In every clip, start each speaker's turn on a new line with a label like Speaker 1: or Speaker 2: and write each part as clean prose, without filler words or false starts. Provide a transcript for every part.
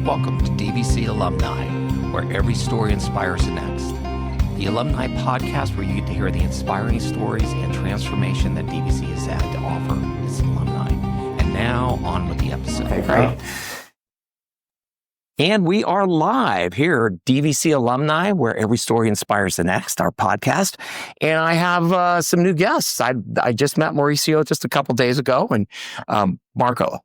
Speaker 1: Welcome to DVC Alumni, where every story inspires the next. The Alumni podcast where you get to hear the inspiring stories and transformation that DVC has had to offer its alumni. And now, on with the episode.
Speaker 2: Okay, great. And we are live here at DVC Alumni, where every story inspires the next, our podcast. And I have some new guests. I just met Mauricio just a couple days ago, and Marcos.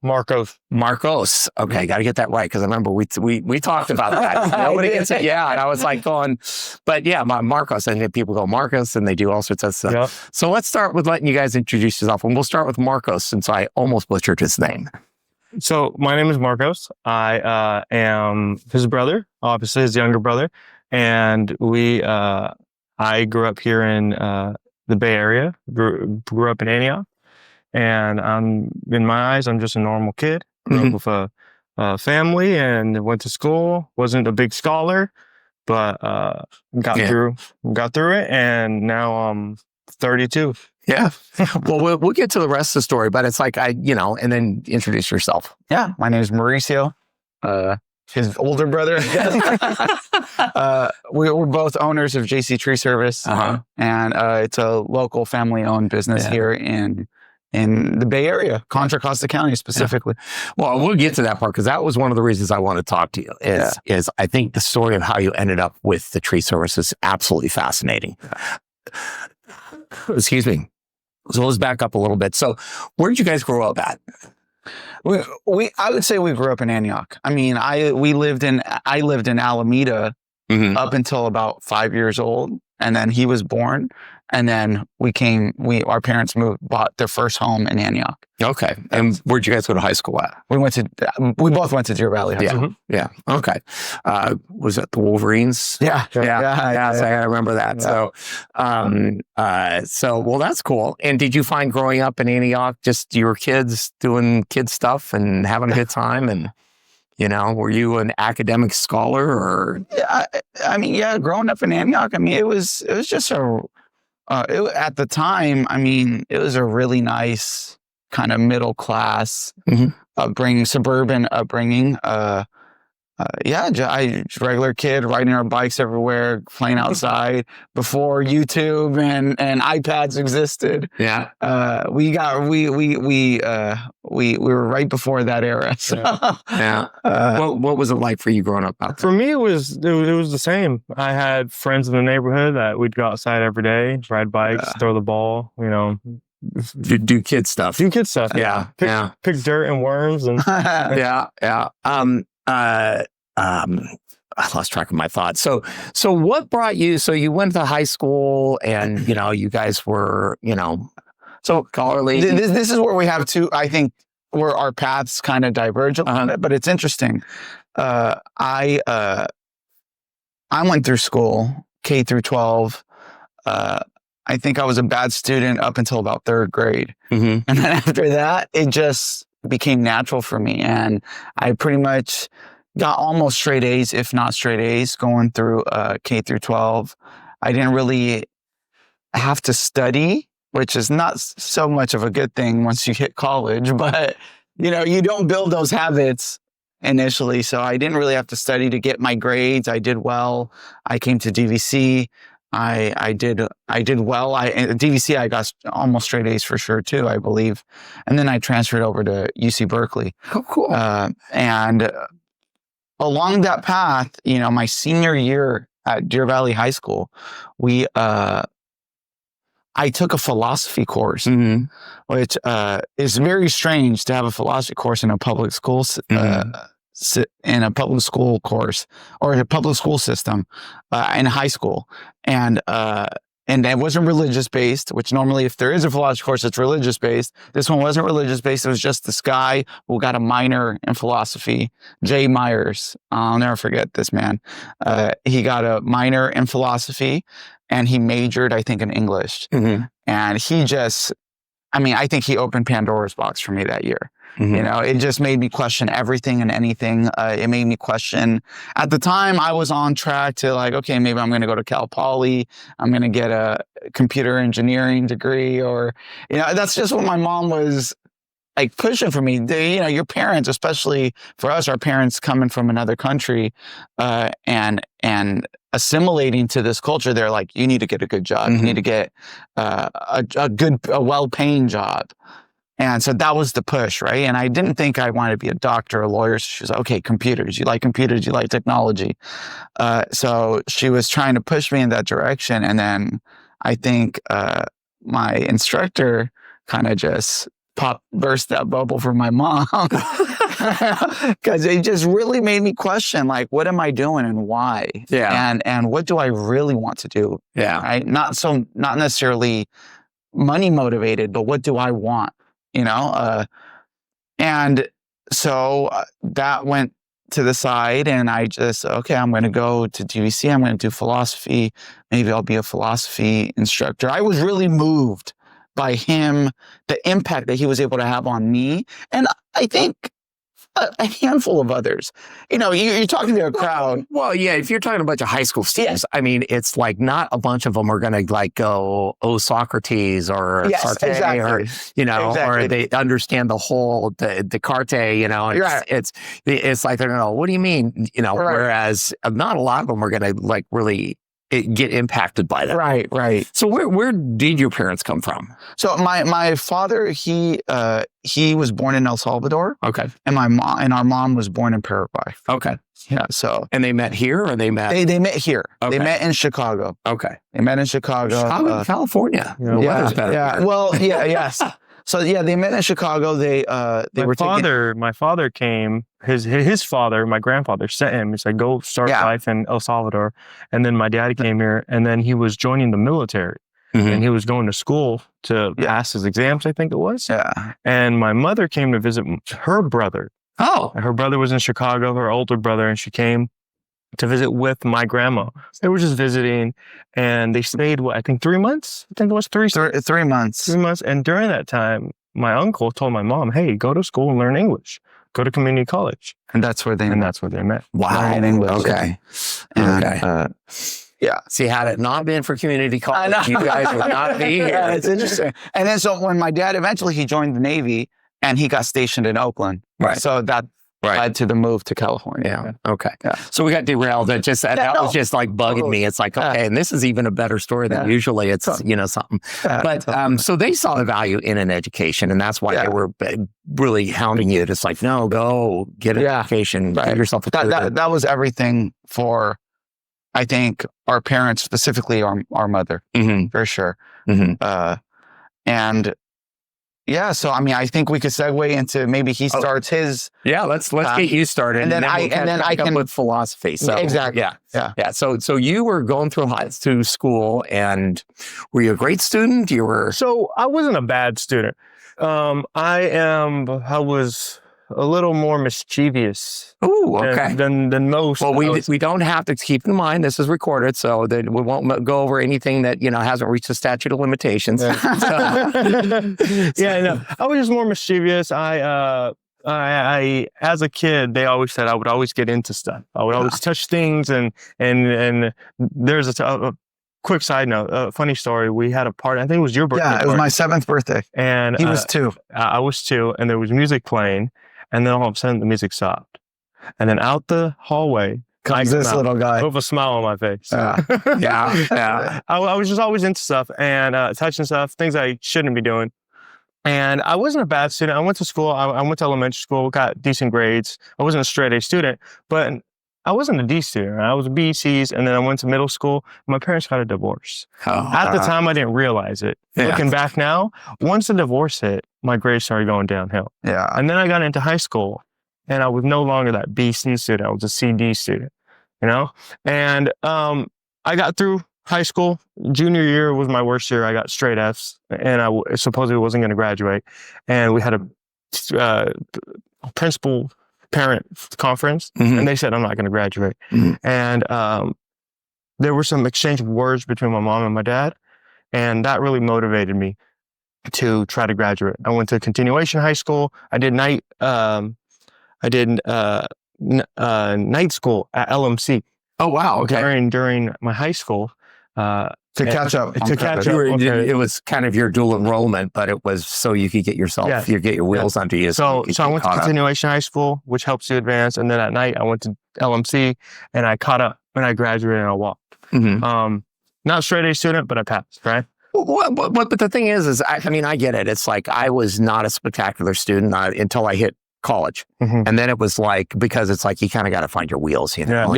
Speaker 2: Okay, got to get that right, because I remember we talked about that. Nobody gets it. Yeah, and I was like going, but yeah, Marcos. And then people go Marcos, and they do all sorts of stuff. Yep. So let's start with letting you guys introduce yourself, and we'll start with Marcos, since I almost butchered his name.
Speaker 3: So my name is Marcos. I am his brother, obviously his younger brother, and I grew up here in the Bay Area. Grew up in Antioch, and in my eyes, I'm just a normal kid. Grew up with a family and went to school. Wasn't a big scholar, but got through it, and now I'm 32.
Speaker 2: Yeah. Well, we'll get to the rest of the story, but it's like, and then introduce yourself.
Speaker 4: Yeah. My name is Mauricio, his older brother. We're both owners of JC Tree Service, and it's a local family-owned business here in the Bay Area, Contra Costa County specifically.
Speaker 2: Yeah. Well, we'll get to that part, because that was one of the reasons I want to talk to you is I think the story of how you ended up with the tree service is absolutely fascinating. Excuse me. So let's back up a little bit. So where did you guys grow up at?
Speaker 4: I would say we grew up in Antioch. I mean, I lived in Alameda up until about 5 years old, and then he was born. And then our parents bought their first home in Antioch.
Speaker 2: Okay. And where'd you guys go to high school at?
Speaker 4: We both went to Deer Valley High School.
Speaker 2: Yeah. Okay. Was that the Wolverines?
Speaker 4: Yeah.
Speaker 2: So I remember that. Yeah. So, well, that's cool. And did you find growing up in Antioch, just your kids doing kid stuff and having a good time? And, were you an academic scholar or?
Speaker 4: Growing up in Antioch, it was just at the time, it was a really nice kind of middle class upbringing, suburban upbringing. Regular kid riding our bikes everywhere, playing outside before YouTube and iPads existed.
Speaker 2: Yeah,
Speaker 4: we were right before that era. So.
Speaker 2: Yeah. What was it like for you growing up out there?
Speaker 3: For me, it was the same. I had friends in the neighborhood that we'd go outside every day, ride bikes, throw the ball.
Speaker 2: Do kid stuff.
Speaker 3: Yeah. Pick dirt and worms and
Speaker 2: I lost track of my thoughts. So what brought you? So you went to high school, and you guys were so scholarly.
Speaker 4: This is where we have where our paths kind of diverge a little bit, but it's interesting. I went through school K through 12. I think I was a bad student up until about third grade, and then after that, it just became natural for me, and I pretty much got almost straight A's, if not straight A's, going through K through 12. I didn't really have to study, which is not so much of a good thing once you hit college, but you don't build those habits initially. So I didn't really have to study to get my grades. I did well. I came to DVC. I did well. At DVC, I got almost straight A's for sure too, I believe. And then I transferred over to UC Berkeley.
Speaker 2: Oh, cool.
Speaker 4: And along that path, my senior year at Deer Valley High School, I took a philosophy course, which is very strange to have a philosophy course in a public school in a public school course or a public school system in high school, and it wasn't religious based. Which normally, if there is a philosophy course, it's religious based. This one wasn't religious based. It was just this guy who got a minor in philosophy, Jay Myers. I'll never forget this man. He got a minor in philosophy, and he majored, I think, in English. And he just, I think he opened Pandora's box for me that year. It just made me question everything and anything. It made me question. At the time, I was on track to okay, maybe I'm going to go to Cal Poly. I'm going to get a computer engineering degree, or that's just what my mom was like pushing for me. Your parents, especially for us, our parents coming from another country, and assimilating to this culture, they're like, you need to get a good job. You need to get a well-paying job. And so that was the push, right? And I didn't think I wanted to be a doctor or a lawyer. So she was like, okay, computers. You like computers. You like technology. So she was trying to push me in that direction. And then I think my instructor kind of just burst that bubble for my mom. Because it just really made me question, like, what am I doing and why?
Speaker 2: Yeah.
Speaker 4: And what do I really want to do?
Speaker 2: Yeah.
Speaker 4: Right? Not necessarily money motivated, but what do I want? And so that went to the side, and I just, okay, I'm going to go to DVC. I'm going to do philosophy. Maybe I'll be a philosophy instructor. I was really moved by him, the impact that he was able to have on me. And I think a handful of others. You're talking to a crowd.
Speaker 2: Well, yeah, if you're talking a bunch of high school students, I mean, it's like not a bunch of them are going to like go, oh, Socrates or Sartre,
Speaker 4: exactly.
Speaker 2: or, or they understand the whole Descartes, and it's like, they're going to go, what do you mean? Whereas not a lot of them are going to like really get impacted by that.
Speaker 4: Right.
Speaker 2: So where did your parents come from?
Speaker 4: So my father, he was born in El Salvador.
Speaker 2: Okay.
Speaker 4: And our mom was born in Paraguay.
Speaker 2: Okay.
Speaker 4: Yeah. So
Speaker 2: and they met here, or they met?
Speaker 4: They met here.
Speaker 2: Okay.
Speaker 4: They met in Chicago.
Speaker 2: Okay.
Speaker 4: They met in Chicago.
Speaker 2: California. The weather's better.
Speaker 4: Yeah. Well, yeah. Yes. So yeah, they met in Chicago.
Speaker 3: My father came. His father, my grandfather, sent him. He said, "Go start life in El Salvador." And then my daddy came here, and then he was joining the military, and he was going to school to pass his exams, I think it was.
Speaker 4: Yeah.
Speaker 3: And my mother came to visit her brother.
Speaker 2: Oh,
Speaker 3: her brother was in Chicago, her older brother, and she came to visit with my grandma. They were just visiting, and they stayed, I think 3 months? I think it was 3
Speaker 4: months.
Speaker 3: 3 months. And during that time, my uncle told my mom, hey, go to school and learn English. Go to community college.
Speaker 4: And that's where they met.
Speaker 2: Wow.
Speaker 4: Learning English.
Speaker 2: Okay.
Speaker 4: And, yeah.
Speaker 2: See, had it not been for community college, you guys would not be here.
Speaker 4: Yeah, it's interesting. And then so when my dad eventually he joined the Navy, and he got stationed in Oakland.
Speaker 2: Right.
Speaker 4: So that led to the move to California.
Speaker 2: Yeah. Okay.
Speaker 4: Yeah.
Speaker 2: So we got derailed. That was just like bugging me. It's like, okay, and this is even a better story than usually it's, something. But so they saw the value in an education, and that's why they were really hounding you. It's like, no, go get an education, get yourself a career.
Speaker 4: That was everything for, I think, our parents, specifically our mother, for sure. And yeah, so I mean, I think we could segue into maybe he starts his.
Speaker 2: Yeah, let's get you started,
Speaker 4: and then I can
Speaker 2: with philosophy. So
Speaker 4: exactly,
Speaker 2: yeah. So you were going through school, and were you a great student?
Speaker 3: So I wasn't a bad student. I was a little more mischievous.
Speaker 2: Ooh, okay.
Speaker 3: Than most.
Speaker 2: Well, we don't have to keep in mind this is recorded, so that we won't go over anything that hasn't reached the statute of limitations.
Speaker 3: Yeah, no, I was just more mischievous. I as a kid, they always said I would always get into stuff. I would always touch things, and there's a quick side note, a funny story. We had a party. I think it was your birthday.
Speaker 4: Yeah, it was my 7th birthday,
Speaker 3: and
Speaker 4: he was 2.
Speaker 3: I was 2, and there was music playing. And then all of a sudden, the music stopped. And then out the hallway
Speaker 4: comes this little guy
Speaker 3: with a smile on my face.
Speaker 2: Yeah.
Speaker 3: I was just always into stuff and touching stuff, things I shouldn't be doing. And I wasn't a bad student. I went to school. I went to elementary school, got decent grades. I wasn't a straight A student, but I wasn't a D student. I was a B, C's, and then I went to middle school. My parents got a divorce. At the time, I didn't realize it. Looking back now, once the divorce hit, my grades started going downhill.
Speaker 4: Yeah.
Speaker 3: And then I got into high school, and I was no longer that B, C student. I was a C, D student, And I got through high school. Junior year was my worst year. I got straight Fs, and I supposedly wasn't going to graduate. And we had a principal parent conference, and they said I'm not going to graduate. And there were some exchange of words between my mom and my dad, and that really motivated me to try to graduate. I went to continuation high school. I did night school at LMC.
Speaker 2: Oh wow! Okay.
Speaker 3: During my high school,
Speaker 4: to catch up.
Speaker 3: To catch up.
Speaker 2: It was kind of your dual enrollment, but it was so you could get yourself, you get your wheels under you.
Speaker 3: So I went to continuation high school, which helps you advance. And then at night I went to LMC and I caught up and I graduated and I walked. Not a straight A student, but I passed, right?
Speaker 2: But the thing is I mean, I get it. It's like I was not a spectacular student until I hit college. And then it was like, because it's like, you kind of got to find your wheels, you know?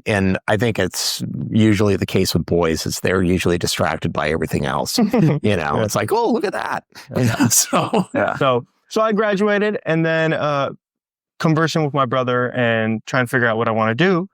Speaker 2: And I think it's usually the case with boys is they're usually distracted by everything else. You know, it's like, oh, look at that. You know?
Speaker 3: So I graduated and then, conversing with my brother and trying to figure out what I want to do.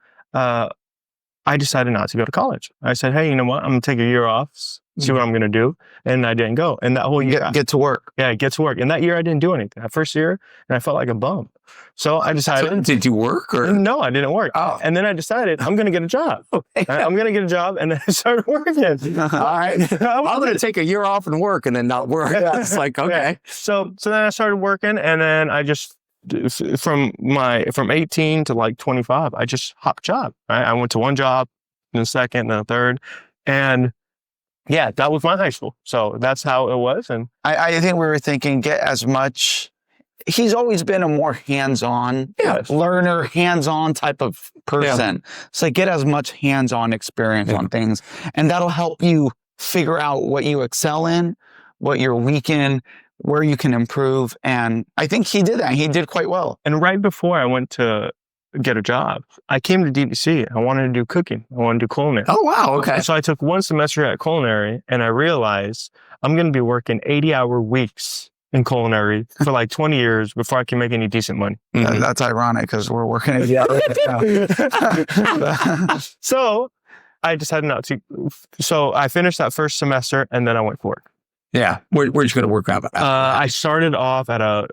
Speaker 3: I decided not to go to college. I said, hey, you know what? I'm going to take a year off, see what I'm going to do. And I didn't go. And that whole year.
Speaker 4: Get to work.
Speaker 3: Yeah, get to work. And that year I didn't do anything. That first year, and I felt like a bum. So I decided.
Speaker 2: So did you work or?
Speaker 3: No, I didn't work.
Speaker 2: Oh.
Speaker 3: And then I decided I'm going to get a job. I'm going to get a job. And then I started working.
Speaker 2: All right. I'm going to take a year off and work and then not work. It's like, okay.
Speaker 3: Yeah. So then I started working and then I just, from 18 to like 25, I just hopped job. Right? I went to one job, then a second, then a third. And yeah, that was my high school. So that's how it was. And
Speaker 4: I think we were thinking, get as much. He's always been a more hands-on learner, hands-on type of person. So get as much hands-on experience on things. And that'll help you figure out what you excel in, what you're weak in, where you can improve. And I think he did that. He did quite well.
Speaker 3: And right before I went to get a job, I came to DVC. I wanted to do cooking. I wanted to do culinary.
Speaker 2: Oh, wow. Okay.
Speaker 3: So I took one semester at culinary and I realized I'm going to be working 80-hour weeks in culinary for like 20 years before I can make any decent money.
Speaker 4: That's ironic because we're working 80 hours now.
Speaker 3: So I decided not to. So I finished that first semester and then I went for work.
Speaker 2: Yeah. Where'd you go to work out?
Speaker 3: I started off at a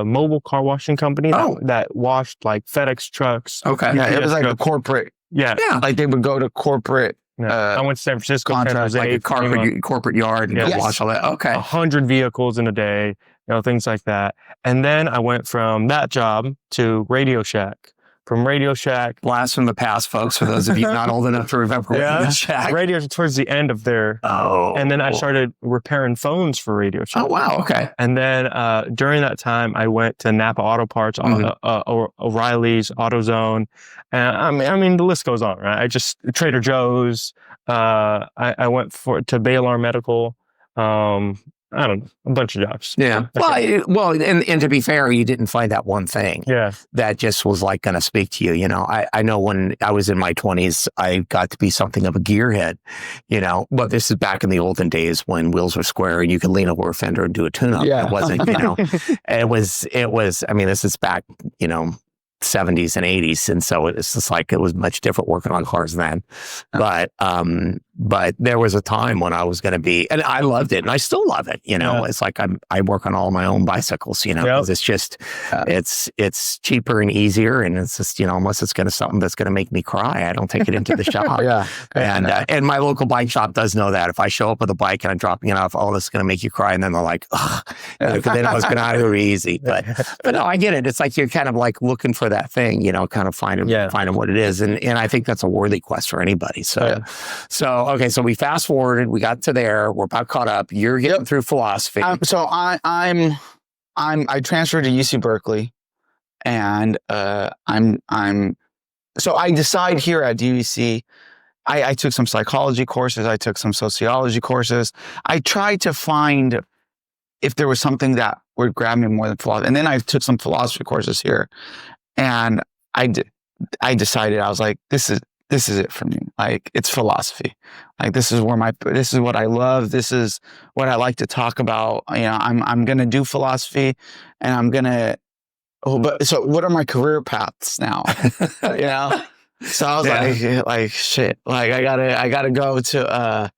Speaker 3: mobile car washing company that washed like FedEx trucks.
Speaker 2: Okay.
Speaker 4: Yeah, it was like a corporate.
Speaker 3: Yeah.
Speaker 4: Like they would go to corporate.
Speaker 3: I went to San Francisco,
Speaker 2: contract, like a corporate yard and go wash all that. Okay.
Speaker 3: 100 vehicles in a day, things like that. And then I went from that job to Radio Shack. From Radio Shack.
Speaker 2: Blast from the past, folks, for those of you not old enough to remember Radio Shack.
Speaker 3: Radio towards the end of their... And then I started repairing phones for Radio Shack.
Speaker 2: Oh, wow. Okay.
Speaker 3: And then during that time, I went to Napa Auto Parts, O'Reilly's, AutoZone. And I mean, the list goes on, right? I just... Trader Joe's. I went to Baylor Medical. I don't know, a bunch of jobs.
Speaker 2: Yeah. Well, and to be fair, you didn't find that one thing.
Speaker 3: Yeah.
Speaker 2: That just was like going to speak to you. You know, I know when I was in my 20s, I got to be something of a gearhead, but this is back in the olden days when wheels were square and you could lean over a fender and do a tune-up.
Speaker 4: Yeah.
Speaker 2: It wasn't, it was, I mean, this is back, 70s and 80s. And so it's just like, it was much different working on cars then. But there was a time when I was going to be, and I loved it and I still love it. It's like I work on all my own bicycles, because it's just, it's cheaper and easier. And it's just, unless it's going to something that's going to make me cry, I don't take it into the shop. And my local bike shop does know that if I show up with a bike and I'm dropping it off, this is going to make you cry. And then they're like, ugh, because they know it's going to be easy. But no, I get it. It's like, you're kind of like looking for that thing, kind of finding what it is. And I think that's a worthy quest for anybody. So okay. So we fast forwarded, we got to there, we're about caught up. You're getting through philosophy.
Speaker 4: So I transferred to UC Berkeley and so I decide here at DVC, I took some psychology courses. I took some sociology courses. I tried to find if there was something that would grab me more than philosophy. And then I took some philosophy courses here. And I decided, I was like, this is it for me. Like, it's philosophy. Like, this is what I love. This is what I like to talk about. I'm going to do philosophy and I'm going to, so what are my career paths now? So I was like, shit, like I gotta go to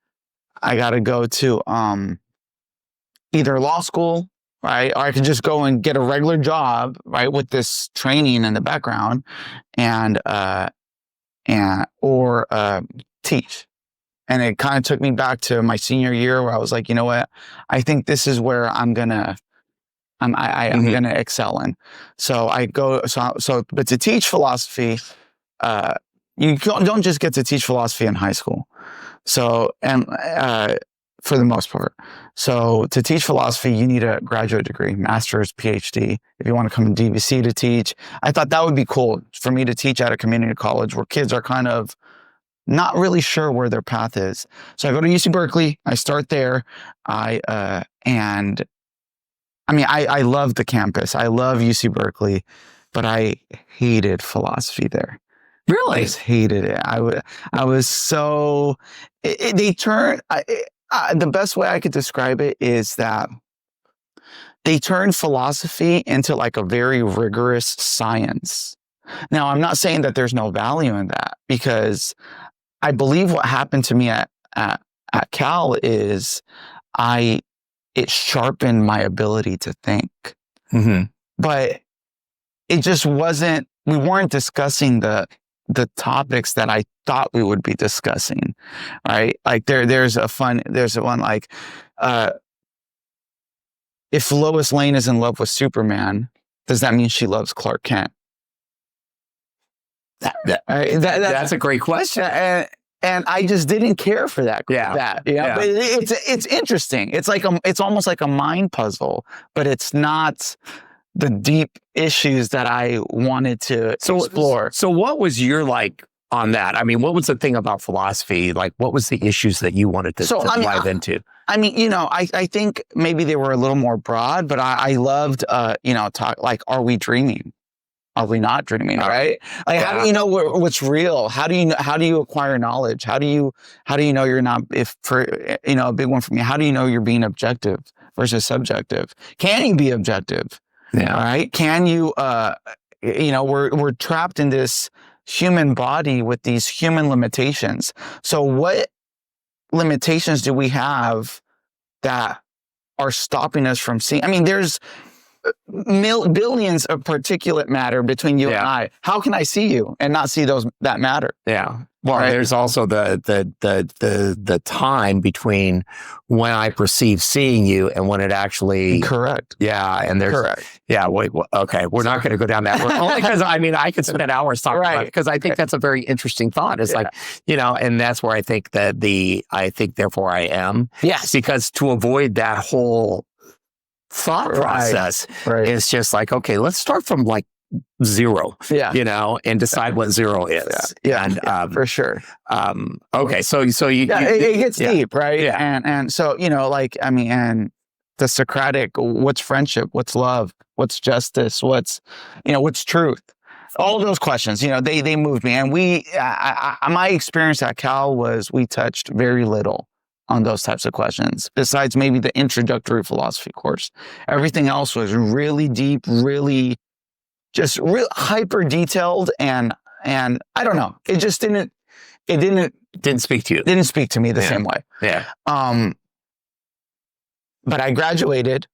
Speaker 4: either law school, right? Or I could just go and get a regular job, right, with this training in the background, or teach. And it kind of took me back to my senior year where I was like, you know what? I think this is where I'm gonna excel in. So I go. But to teach philosophy, you don't just get to teach philosophy in high school. So, and for the most part. So to teach philosophy, you need a graduate degree, master's, PhD. If you want to come to DVC to teach, I thought that would be cool for me to teach at a community college where kids are kind of not really sure where their path is. So I go to UC Berkeley. I start there. I love the campus. I love UC Berkeley, but I hated philosophy there.
Speaker 2: Really?
Speaker 4: I just hated it. I was so, the best way I could describe it is that they turned philosophy into like a very rigorous science. Now, I'm not saying that there's no value in that, because I believe what happened to me at Cal is it sharpened my ability to think.
Speaker 2: Mm-hmm.
Speaker 4: But it just wasn't, we weren't discussing the topics that I thought we would be discussing, right? Like there's one like, if Lois Lane is in love with Superman, does that mean she loves Clark Kent?
Speaker 2: That's a great question.
Speaker 4: And I just didn't care for that.
Speaker 2: Yeah.
Speaker 4: But it's interesting. It's almost like a mind puzzle, but it's not the deep issues that I wanted to explore.
Speaker 2: So what was your on that? I mean, what was the thing about philosophy? Like, what was the issues that you wanted to dive into?
Speaker 4: I mean, I think maybe they were a little more broad, but I loved, talk like, are we dreaming? Are we not dreaming? Right? Like, how do you know what's real? How do you acquire knowledge? How do you know you're not, a big one for me, how do you know you're being objective versus subjective? Can you be objective?
Speaker 2: Yeah.
Speaker 4: Right? Can you, we're trapped in this human body with these human limitations. So what limitations do we have that are stopping us from seeing? I mean, there's billions of particulate matter between you and I. How can I see you and not see that matter?
Speaker 2: Yeah. Well, there's also the time between when I perceive seeing you and when it actually.
Speaker 4: Correct.
Speaker 2: Yeah. And there's.
Speaker 4: Correct.
Speaker 2: Yeah. Wait. Okay. We're not going to go down that road. Only because I could spend hours talking about it, because I think that's a very interesting thought. It's and that's where I think that therefore I am.
Speaker 4: Yes.
Speaker 2: Because to avoid that whole thought process is just like, okay, let's start from zero, and decide what zero is.
Speaker 4: Yeah.
Speaker 2: And,
Speaker 4: for sure.
Speaker 2: Okay. So it
Speaker 4: gets deep, right? Yeah. And so, and the Socratic, what's friendship? What's love? What's justice? What's truth? All of those questions, they moved me. And my experience at Cal was we touched very little on those types of questions, besides maybe the introductory philosophy course. Everything else was really deep, really just real hyper detailed, and I don't know. It just didn't
Speaker 2: speak to you.
Speaker 4: Didn't speak to me the same way.
Speaker 2: Yeah.
Speaker 4: But I graduated.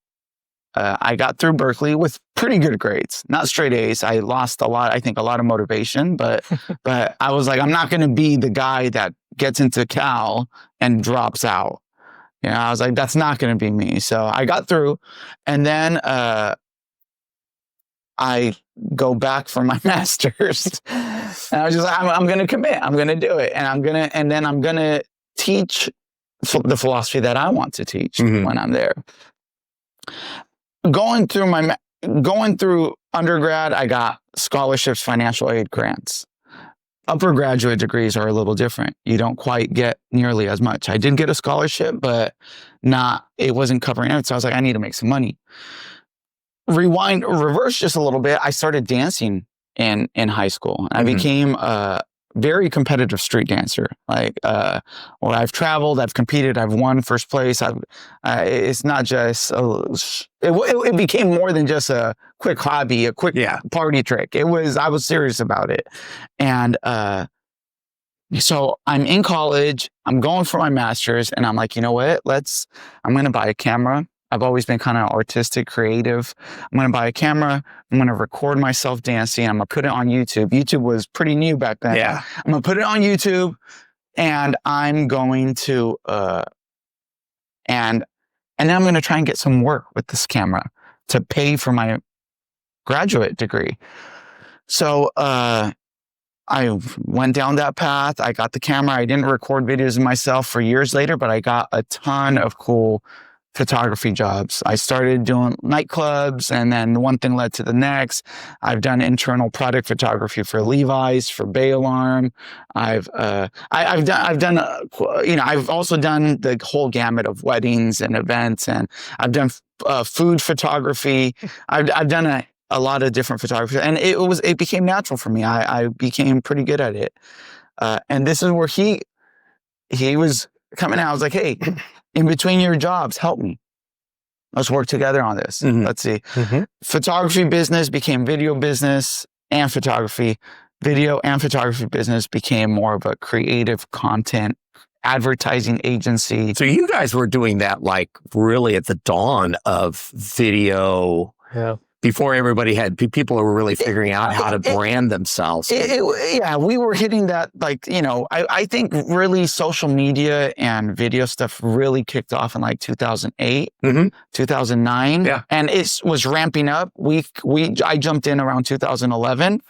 Speaker 4: I got through Berkeley with pretty good grades, not straight A's. I lost a lot of motivation, but I was like, I'm not going to be the guy that gets into Cal and drops out. I was like, that's not going to be me. So I got through, and then I go back for my master's. And I was just like, I'm going to commit. I'm going to do it, and I'm going to teach the philosophy that I want to teach when I'm there. Going through undergrad, I got scholarships, financial aid, grants. Upper graduate degrees are a little different. You don't quite get nearly as much. I did get a scholarship, but it wasn't covering it. So I was like, I need to make some money. Reverse just a little bit. I started dancing in high school. I became a very competitive street dancer. I've traveled, I've competed, I've won first place. It's not just, it became more than just a quick hobby, a quick party trick. I was serious about it. And so I'm in college, I'm going for my master's, and I'm like, you know what? I'm going to buy a camera. I've always been kind of artistic, creative. I'm going to buy a camera. I'm going to record myself dancing. I'm going to put it on YouTube. YouTube was pretty new back then.
Speaker 2: Yeah.
Speaker 4: I'm going to put it on YouTube, and I'm going to, and then I'm going to try and get some work with this camera to pay for my graduate degree. So, I went down that path. I got the camera. I didn't record videos of myself for years later, but I got a ton of cool photography jobs. I started doing nightclubs, and then one thing led to the next. I've done internal product photography for Levi's, for Bay Alarm. I've done I've also done the whole gamut of weddings and events, and I've done food photography. I've done a lot of different photography, and it became natural for me. I became pretty good at it. And this is where he was coming out. I was like, hey, in between your jobs, help me. Let's work together on this.
Speaker 2: Mm-hmm.
Speaker 4: Let's see. Mm-hmm. Photography business became video business, and photography. Video and photography business became more of a creative content advertising agency.
Speaker 2: So you guys were doing that like really at the dawn of video.
Speaker 3: Yeah.
Speaker 2: Before everybody people were really figuring out how to brand themselves.
Speaker 4: Yeah, we were hitting that, like, I think really social media and video stuff really kicked off in like 2008, 2009.
Speaker 2: Yeah.
Speaker 4: And it was ramping up. I jumped in around 2011.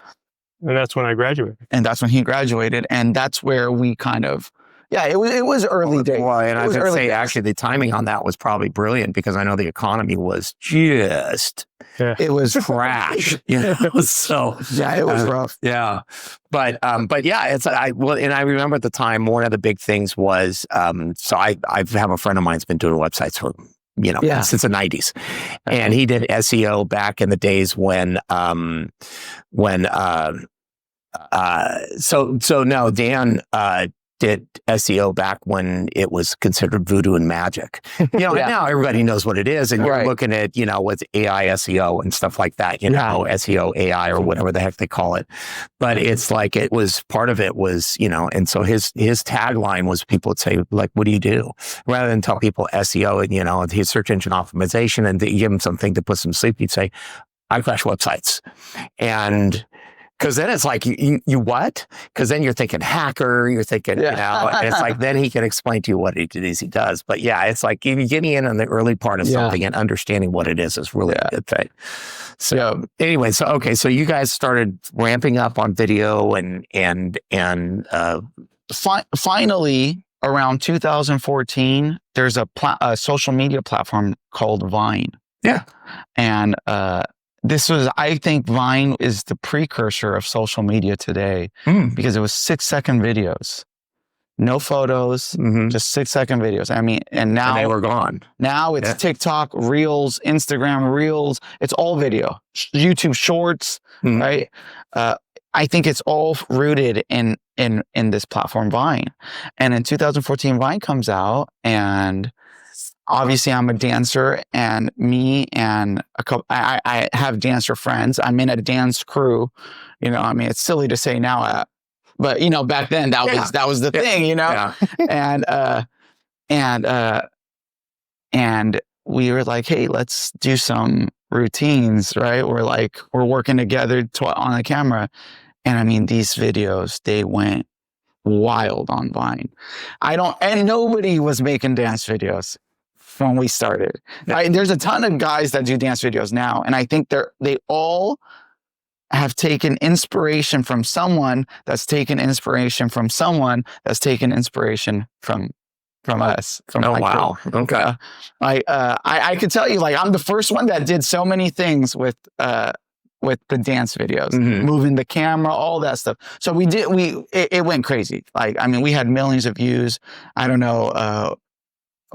Speaker 3: And that's when I graduated.
Speaker 4: And that's when he graduated. And that's where we kind of, it was early days.
Speaker 2: Well, and I was going to say, actually, the timing on that was probably brilliant because I know the economy was just,
Speaker 4: it was
Speaker 2: trash. So
Speaker 4: yeah, it was rough.
Speaker 2: Yeah, but yeah, and I remember at the time one of the big things was, so I have a friend of mine's been doing websites for since the 90s, and he did SEO back in the days when Dan did SEO back when it was considered voodoo and magic. And now everybody knows what it is, and you're looking at, with AI SEO and stuff like that, SEO AI or whatever the heck they call it. But it's like part of it was, and so his tagline was people would say, like, what do you do? Rather than tell people SEO and, his search engine optimization and give them something to put some sleep, he'd say, I crash websites. And because then it's like, you what? Because then you're thinking hacker, you're thinking, and it's like, then he can explain to you what it is he does. But yeah, it's like getting in on the early part of something and understanding what it is really a good thing. So anyway, so you guys started ramping up on video and
Speaker 4: finally around 2014, there's a social media platform called Vine.
Speaker 2: Yeah.
Speaker 4: And, this was, I think Vine is the precursor of social media today because it was 6-second videos, no photos, just 6-second videos. I mean, and now
Speaker 2: they were gone.
Speaker 4: Now it's TikTok, Reels, Instagram Reels. It's all video, YouTube Shorts, right? I think it's all rooted in this platform Vine. And in 2014, Vine comes out, and obviously, I'm a dancer, and me and a couple, I have dancer friends. I'm in a dance crew. It's silly to say now, but back then that was the thing, and we were like, hey, let's do some routines, right? We're working together on the camera, and I mean, these videos, they went wild on Vine. And nobody was making dance videos when we started. There's a ton of guys that do dance videos now, and I think they all have taken inspiration from someone that's taken inspiration from someone that's taken inspiration from us.
Speaker 2: Wow. Okay.
Speaker 4: I could tell you, like, I'm the first one that did so many things with the dance videos, moving the camera, all that stuff. So it went crazy. Like, I mean, we had millions of views. I don't know.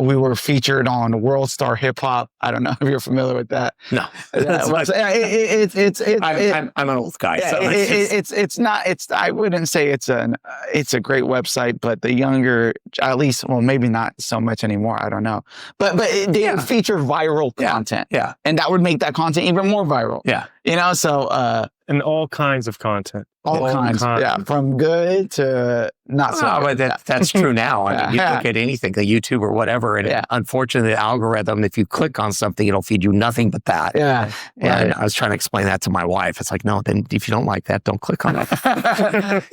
Speaker 4: We were featured on World Star Hip Hop. I don't know if you're familiar with that.
Speaker 2: No, I'm an old guy. So
Speaker 4: it's not. I wouldn't say it's a great website, but the younger, at least, well, maybe not so much anymore. I don't know, but they feature viral content.
Speaker 2: Yeah,
Speaker 4: and that would make that content even more viral.
Speaker 2: Yeah,
Speaker 4: So
Speaker 3: and all kinds of content.
Speaker 4: All kinds, from good to not so good.
Speaker 2: But that's true now. I mean, you look at anything, a YouTube or whatever, and unfortunately, the algorithm, if you click on something, it'll feed you nothing but that.
Speaker 4: Yeah.
Speaker 2: And I was trying to explain that to my wife. It's like, no, then if you don't like that, don't click on it. But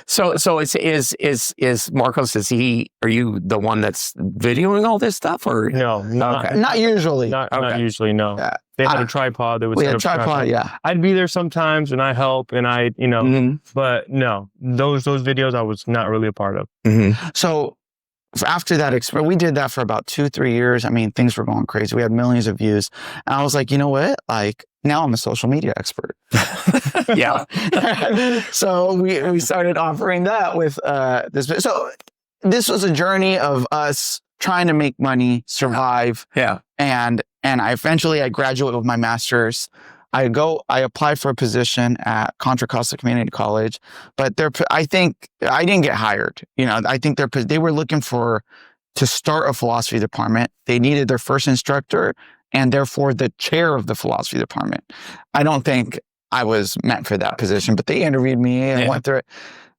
Speaker 2: so is Marcos? Are you the one that's videoing all this stuff, or
Speaker 3: no?
Speaker 4: Not usually.
Speaker 3: Not usually. No.
Speaker 4: Yeah.
Speaker 3: They had a tripod. They would
Speaker 4: we
Speaker 3: set
Speaker 4: had
Speaker 3: up
Speaker 4: a tripod, yeah.
Speaker 3: I'd be there sometimes and I help and I, but no, those videos I was not really a part of.
Speaker 4: So after that experience, we did that for about 2-3 years. I mean, things were going crazy. We had millions of views. And I was like, you know what? Like, now I'm a social media expert.
Speaker 2: Yeah.
Speaker 4: So we started offering that with this. So this was a journey of us trying to make money, survive.
Speaker 2: Yeah.
Speaker 4: And I graduated with my master's. I applied for a position at Contra Costa Community College, but I think I didn't get hired. I think they were looking to start a philosophy department. They needed their first instructor and therefore the chair of the philosophy department. I don't think I was meant for that position, but they interviewed me and went through it.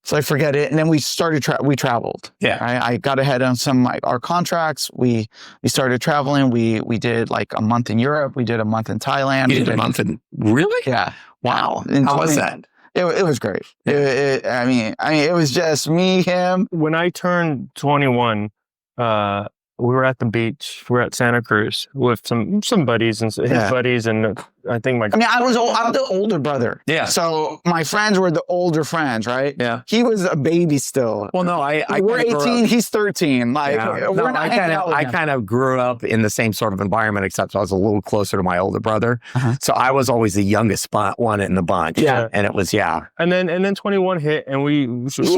Speaker 4: So I forget it. And then we started, we traveled.
Speaker 2: Yeah.
Speaker 4: I got ahead on some our contracts. We started traveling. We did like a month in Europe. We did a month in Thailand.
Speaker 2: You did a month in, really?
Speaker 4: Yeah.
Speaker 2: Wow. How was that?
Speaker 4: It was great. I mean, it was just me, him.
Speaker 3: When I turned 21, we were at the beach. We were at Santa Cruz with some buddies and his buddies, and I think I'm
Speaker 4: the older brother.
Speaker 2: Yeah.
Speaker 4: So my friends were the older friends, right?
Speaker 2: Yeah.
Speaker 4: He was a baby still.
Speaker 2: Well, no,
Speaker 4: we're 18. He's 13. Like, we're not hanging out with him.
Speaker 2: I kind of grew up in the same sort of environment, except I was a little closer to my older brother. So I was always the youngest one in the bunch.
Speaker 4: Yeah.
Speaker 2: And it was,
Speaker 3: And then 21 hit, and
Speaker 4: he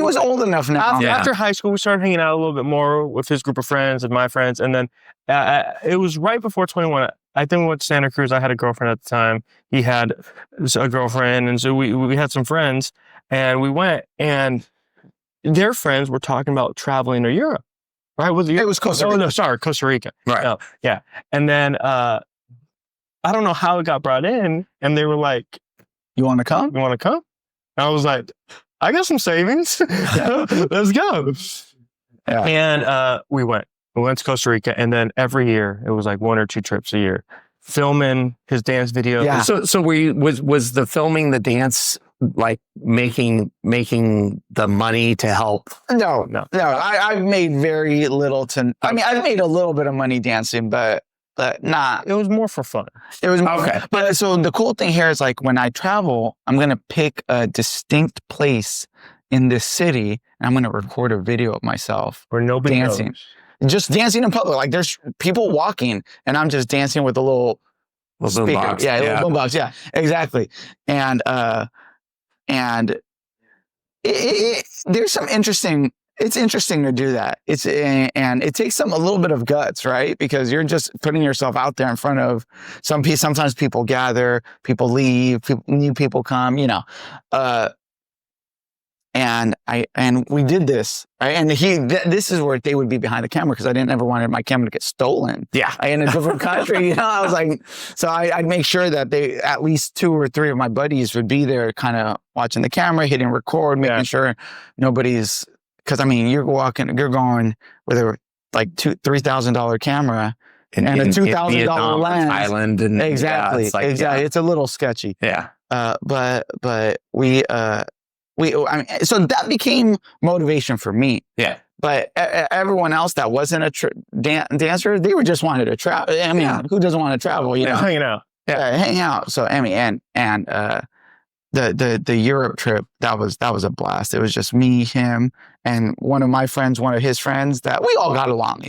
Speaker 4: was old enough now.
Speaker 3: After high school, we started hanging out a little bit more with his group of friends and my friends. And then it was right before 21. I think we went to Santa Cruz. I had a girlfriend at the time. He had a girlfriend. And so we had some friends, and we went, and their friends were talking about traveling to Europe. Right?
Speaker 4: It was Costa Rica.
Speaker 3: Oh, no, sorry, Costa Rica.
Speaker 2: Right.
Speaker 3: Oh, yeah. And then I don't know how it got brought in, and they were like,
Speaker 4: You want to come?
Speaker 3: You want to come? And I was like, I got some savings. Let's go.
Speaker 4: Yeah.
Speaker 3: And we went. We went to Costa Rica, and then every year it was like 1 or 2 trips a year, filming his dance videos.
Speaker 4: Yeah.
Speaker 2: So was the filming the dance like making the money to help?
Speaker 4: No. I've made very little I mean, I've made a little bit of money dancing, but not.
Speaker 3: It was more for fun.
Speaker 4: It was more,
Speaker 2: okay.
Speaker 4: But so the cool thing here is like when I travel, I'm gonna pick a distinct place in this city, and I'm gonna record a video of myself
Speaker 3: where nobody
Speaker 4: dancing.
Speaker 3: knows.
Speaker 4: Just dancing in public. Like there's people walking and I'm just dancing with a little speaker.
Speaker 2: Boombox.
Speaker 4: Yeah, little boombox. Yeah, exactly. And there's some interesting. It's interesting to do that. And it takes a little bit of guts, right? Because you're just putting yourself out there in front of sometimes people gather, people leave, new people come, and we did this, right? And this is where they would be behind the camera because I didn't ever want my camera to get stolen.
Speaker 2: Yeah.
Speaker 4: In a different country, I was like, so I'd make sure that at least 2 or 3 of my buddies would be there kind of watching the camera, hitting record, making sure nobody's, because I mean, you're going with a like $3,000 camera and a $2,000 lens.
Speaker 2: Island and
Speaker 4: exactly. It's a little sketchy.
Speaker 2: Yeah.
Speaker 4: But so that became motivation for me.
Speaker 2: Yeah.
Speaker 4: But everyone else that wasn't a dancer, they were just wanted to travel. I mean, who doesn't want to travel?
Speaker 3: Hanging out.
Speaker 4: Hang out. So I mean, and the Europe trip, that was a blast. It was just me, him, and one of my friends, one of his friends, that we all got along.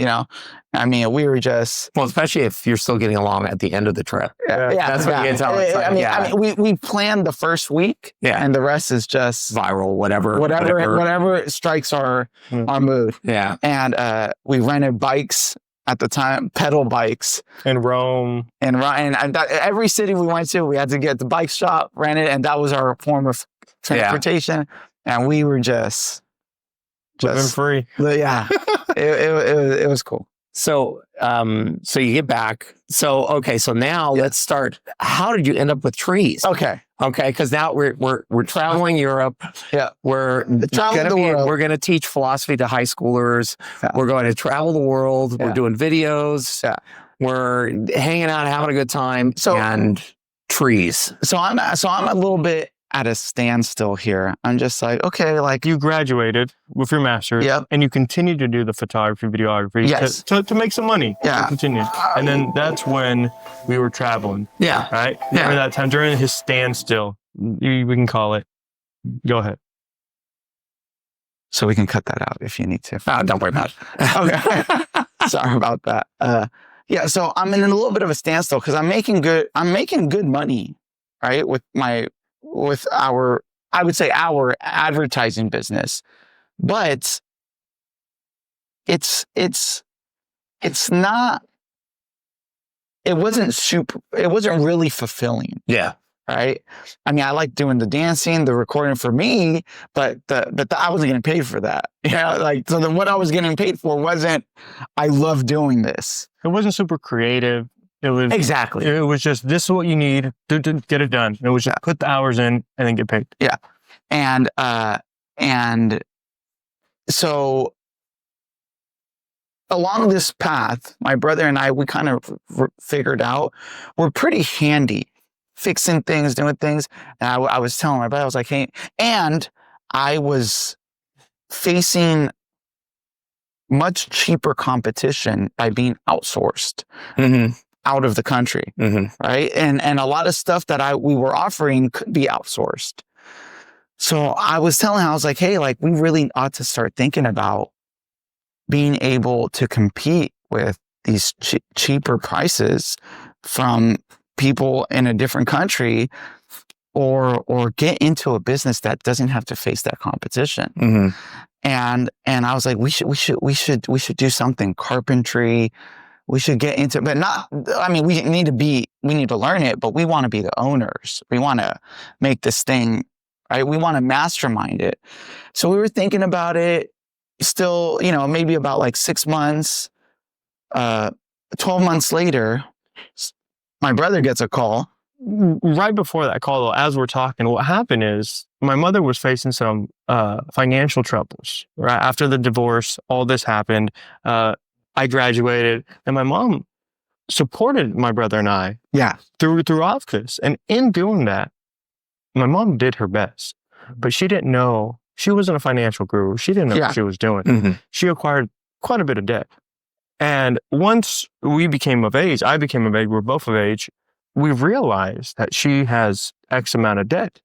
Speaker 4: I mean, we were just
Speaker 2: especially if you're still getting along at the end of the trip. That's what you can tell.
Speaker 4: I mean, we planned the first week, and the rest is just
Speaker 2: viral, whatever
Speaker 4: strikes our mood.
Speaker 2: Yeah,
Speaker 4: and we rented bikes at the time, pedal bikes
Speaker 3: in Rome,
Speaker 4: and every city we went to, we had to get the bike shop, rent it, and that was our form of transportation. And we were just
Speaker 3: living free.
Speaker 4: Yeah, it was cool.
Speaker 2: So you get back. So now let's start. How did you end up with trees?
Speaker 4: Okay,
Speaker 2: because now we're traveling Europe.
Speaker 4: Yeah,
Speaker 2: we're going to teach philosophy to high schoolers. Yeah. We're going to travel the world. Yeah. We're doing videos. Yeah, we're hanging out, having a good time. And trees.
Speaker 4: So I'm a little bit at a standstill here. I'm just like, okay, like
Speaker 3: You graduated with your master's,
Speaker 4: Yep.
Speaker 3: and you continue to do the photography, videography
Speaker 4: Yes.
Speaker 3: to make some money.
Speaker 4: Yeah.
Speaker 3: To continue. And then that's when we were traveling,
Speaker 2: Yeah.
Speaker 3: right?
Speaker 2: Yeah.
Speaker 3: During that time, during his standstill, we can call it. Go ahead.
Speaker 4: so we can cut that out if you need to.
Speaker 2: Oh, don't worry about it.
Speaker 4: Okay. Sorry about that. Yeah, so I'm in a little bit of a standstill because I'm making good money, right? With our, I would say our advertising business, but it's not, it wasn't really fulfilling.
Speaker 2: Yeah.
Speaker 4: Right. I mean, I like doing the dancing, the recording for me, but I wasn't getting paid for that. Like, so then what I was getting paid for wasn't, I love doing this.
Speaker 3: It wasn't super creative. It was
Speaker 4: Exactly.
Speaker 3: It was just, this is what you need to get it done. It was just put the hours in and then get paid.
Speaker 4: Yeah. And so along this path, my brother and I, we kind of figured out we're pretty handy fixing things, doing things. And I was telling my brother, I was like, hey, and I was facing much cheaper competition by being outsourced out of the country, right? And a lot of stuff that we were offering could be outsourced. So I was telling him, I was like, hey, like we really ought to start thinking about being able to compete with these cheaper prices from people in a different country, or get into a business that doesn't have to face that competition. And I was like, we should do something, carpentry. We should get into, but not, I mean, we need to learn it, but we want to be the owners. We want to make this thing, right? We want to mastermind it. So we were thinking about it still, maybe about like 6 months, 12 months later, my brother gets a call.
Speaker 3: Right before that call, though, as we're talking, what happened is my mother was facing some financial troubles. Right after the divorce, all this happened. I graduated, and my mom supported my brother and I.
Speaker 4: Yeah.
Speaker 3: Throughout this, and in doing that, my mom did her best, but she didn't know. She wasn't a financial guru. She didn't know what she was doing. She acquired quite a bit of debt. And once we became of age, I became of age, we're both of age, we realized that she has X amount of debt.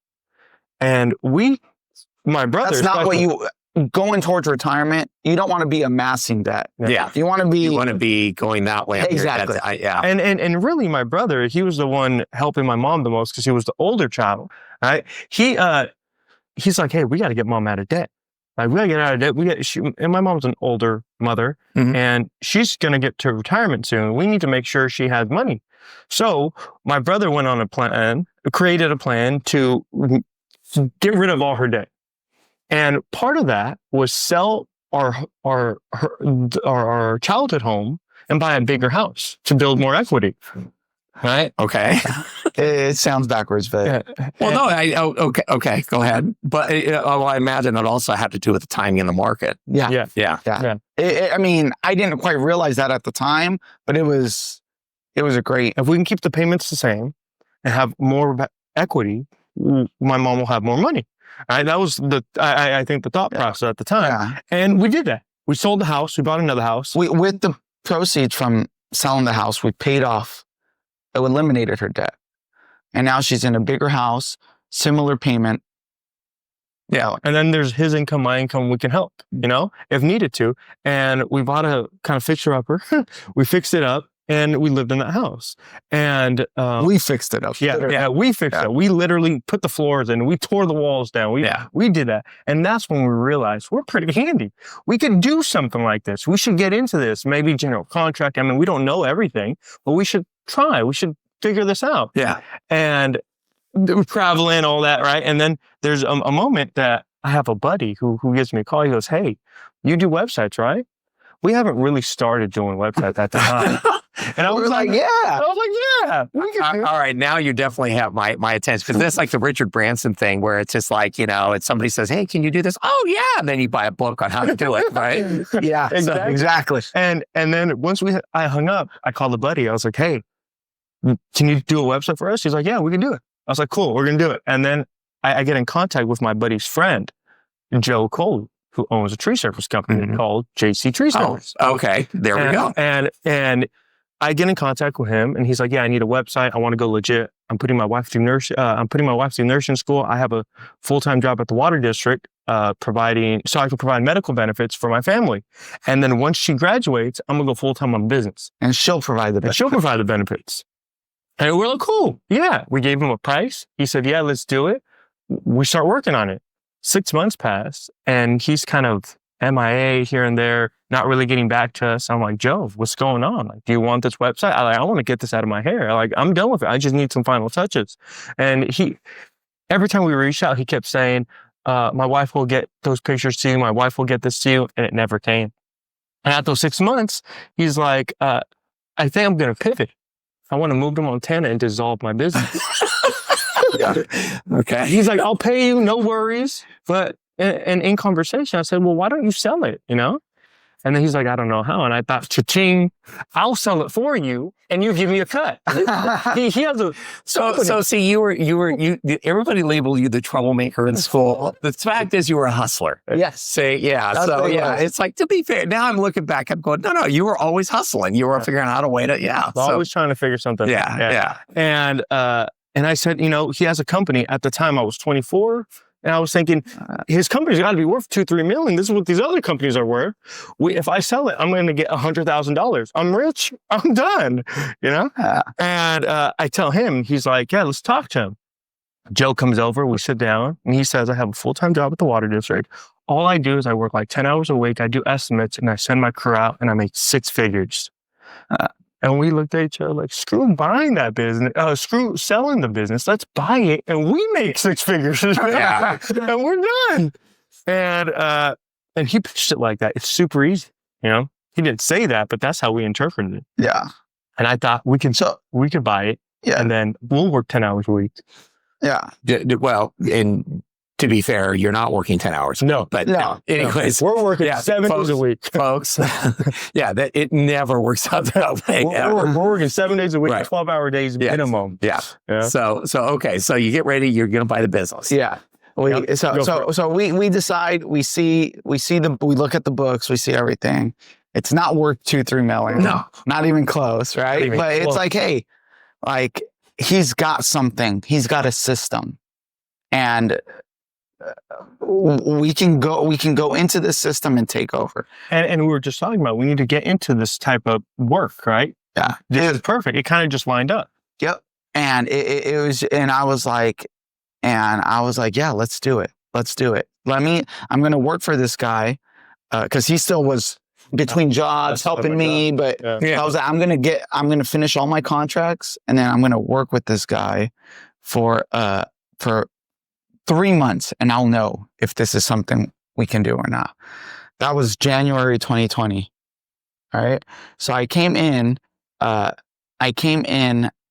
Speaker 3: And my brother...
Speaker 4: That's not what going towards retirement, you don't want to be amassing debt.
Speaker 2: Yeah.
Speaker 4: You want to be
Speaker 2: going that way.
Speaker 4: Exactly.
Speaker 2: Yeah.
Speaker 3: And really my brother, he was the one helping my mom the most because he was the older child, right? He's like, hey, we got to get mom out of debt. Like, we got to get out of debt. And my mom's an older mother, and she's going to get to retirement soon. We need to make sure she has money. So my brother went on created a plan to get rid of all her debt. And part of that was sell our childhood home and buy a bigger house to build more equity. Right?
Speaker 2: Okay.
Speaker 4: It sounds backwards, but
Speaker 2: well, no. Okay. Go ahead. But I imagine it also had to do with the timing in the market.
Speaker 4: Yeah. I mean, I didn't quite realize that at the time, but it was a great.
Speaker 3: If we can keep the payments the same and have more equity, my mom will have more money. Right? That was I think the thought process at the time.
Speaker 4: Yeah.
Speaker 3: And we did that. We sold the house. We bought another house.
Speaker 4: With the proceeds from selling the house, we paid off. It eliminated her debt. And now she's in a bigger house, similar payment.
Speaker 3: Yeah. And then there's his income, my income, we can help, if needed to. And we bought a kind of fixer-upper. We fixed it up and we lived in that house. And
Speaker 4: we fixed it up.
Speaker 3: Yeah, we fixed it. We literally put the floors in. We tore the walls down. We did that. And that's when we realized we're pretty handy. We could do something like this. We should get into this. Maybe general contract. I mean, we don't know everything, but we should try. We should figure this out.
Speaker 2: Yeah.
Speaker 3: And we travel in, all that, right? And then there's a moment that I have a buddy who gives me a call. He goes, hey, you do websites, right? We haven't really started doing websites at the time. And I was like, yeah.
Speaker 2: All right, now you definitely have my attention. Because that's like the Richard Branson thing where it's just like, it's somebody says, hey, can you do this? Oh, yeah. And then you buy a book on how to do it, right?
Speaker 4: Yeah, exactly.
Speaker 3: And then once I hung up, I called a buddy. I was like, hey, can you do a website for us? He's like, yeah, we can do it. I was like, cool, we're going to do it. And then I get in contact with my buddy's friend, Joe Cole, who owns a tree service company called JC Tree Service.
Speaker 2: Oh, okay. There we go.
Speaker 3: And I get in contact with him, and he's like, "Yeah, I need a website. I want to go legit. I'm putting my wife through nursing school. I have a full-time job at the water district, providing so I can provide medical benefits for my family. And then once she graduates, I'm gonna go full-time on business,
Speaker 4: and she'll provide the
Speaker 3: benefits." And we're like, "Cool, yeah." We gave him a price. He said, "Yeah, let's do it." We start working on it. 6 months pass, and he's kind of MIA here and there, not really getting back to us. I'm like, "Joe, what's going on? Like, do you want this website?" I want to get this out of my hair. I'm done with it. I just need some final touches. And every time we reached out, he kept saying, "My wife will get those pictures to you. My wife will get this to you." And it never came. And at those 6 months, he's like, "I think I'm going to pivot. I want to move to Montana and dissolve my business."
Speaker 2: Okay.
Speaker 3: He's like, "I'll pay you, no worries." But in conversation, I said, "Well, why don't you sell it, you know?" And then he's like, "I don't know how." And I thought, cha-ching, I'll sell it for you and you give me a cut. he has a...
Speaker 2: So see, everybody labeled you the troublemaker in school. The fact is you were a hustler.
Speaker 4: Yes.
Speaker 2: Say, yeah. So yeah, it's like, to be fair, now I'm looking back, I'm going, no, you were always hustling. You were figuring out a way to,
Speaker 3: Always trying to figure something out.
Speaker 2: Yeah.
Speaker 3: And I said, he has a company. At the time I was 24. And I was thinking, his company's got to be worth $2-3 million. This is what these other companies are worth. If I sell it, I'm going to get $100,000. I'm rich. I'm done. And I tell him, he's like, "Yeah, let's talk to him." Joe comes over. We sit down, and he says, "I have a full-time job at the water district. All I do is I work like 10 hours a week. I do estimates, and I send my crew out, and I make 6 figures." And we looked at each other like, screw buying that business, screw selling the business. Let's buy it and we make 6 figures. And we're done. And he pitched it like that. It's super easy. He didn't say that, but that's how we interpreted it.
Speaker 4: Yeah.
Speaker 3: And I thought we could buy it. Yeah. And then we'll work 10 hours a week.
Speaker 4: Yeah.
Speaker 2: Well, and to be fair, you're not working 10 hours.
Speaker 3: No.
Speaker 2: But anyways.
Speaker 3: We're working 7 days a week.
Speaker 2: Folks. It never works out that way.
Speaker 3: We're working 7 days a week, 12-hour days minimum.
Speaker 2: Yeah. So okay. So you get ready, you're going to buy the business.
Speaker 4: Yeah. We decide, we look at the books, we see everything. It's not worth $2-3 million.
Speaker 2: No.
Speaker 4: Not even close, right? But it's like, hey, like, he's got something. He's got a system. And we can go into the system and take over.
Speaker 3: And we were just talking about, we need to get into this type of work, right?
Speaker 4: Yeah.
Speaker 3: This is perfect. It kind of just lined up.
Speaker 4: Yep. And it was, and I was like, yeah, let's do it. I'm going to work for this guy. Cause he still was between jobs helping me, but I was like, I'm going to finish all my contracts and then I'm going to work with this guy for 3 months and I'll know if this is something we can do or not. That was January 2020. All right. So I came in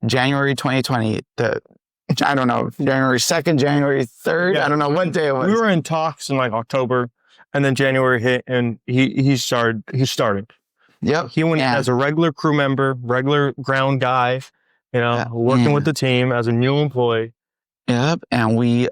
Speaker 4: January 2020, I don't know, January 2nd, January 3rd. Yeah. I don't know what day it was.
Speaker 3: We were in talks in like October and then January hit and he started.
Speaker 4: Yep.
Speaker 3: He went as a regular crew member, regular ground guy, working with the team as a new employee.
Speaker 4: Yep. And